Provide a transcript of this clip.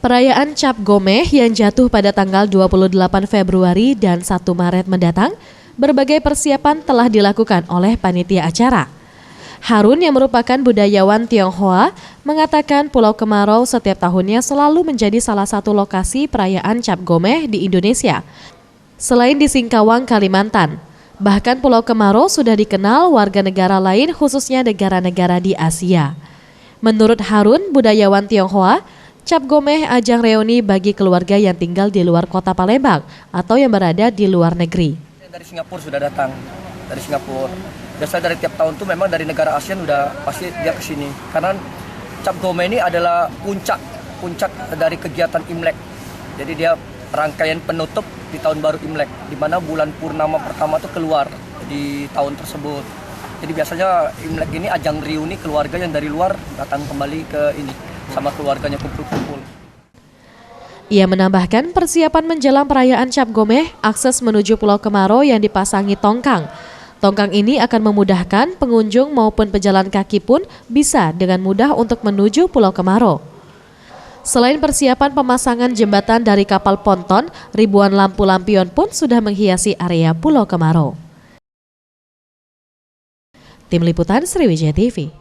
Perayaan Cap Gomeh yang jatuh pada tanggal 28 Februari dan 1 Maret mendatang, berbagai persiapan telah dilakukan oleh panitia acara. Harun yang merupakan budayawan Tionghoa mengatakan Pulau Kemarau setiap tahunnya selalu menjadi salah satu lokasi perayaan Cap Gomeh di Indonesia. Selain di Singkawang, Kalimantan, bahkan Pulau Kemarau sudah dikenal warga negara lain khususnya negara-negara di Asia. Menurut Harun, budayawan Tionghoa, Cap Gomeh ajang reuni bagi keluarga yang tinggal di luar kota Palembang atau yang berada di luar negeri. Dari Singapura sudah datang, dari Singapura. Biasa dari tiap tahun tuh memang dari negara ASEAN udah pasti dia ke sini. Karena Cap Gomeh ini adalah puncak dari kegiatan Imlek. Jadi dia rangkaian penutup di tahun baru Imlek, di mana bulan purnama pertama tuh keluar di tahun tersebut. Jadi biasanya Imlek ini ajang reuni keluarga yang dari luar datang kembali ke ini sama keluarganya kumpul-kumpul. Ia menambahkan persiapan menjelang perayaan Cap Gomeh, akses menuju Pulau Kemarau yang dipasangi tongkang. Tongkang ini akan memudahkan pengunjung maupun pejalan kaki pun bisa dengan mudah untuk menuju Pulau Kemarau. Selain persiapan pemasangan jembatan dari kapal ponton, ribuan lampu lampion pun sudah menghiasi area Pulau Kemarau. Tim Liputan Sriwijaya TV.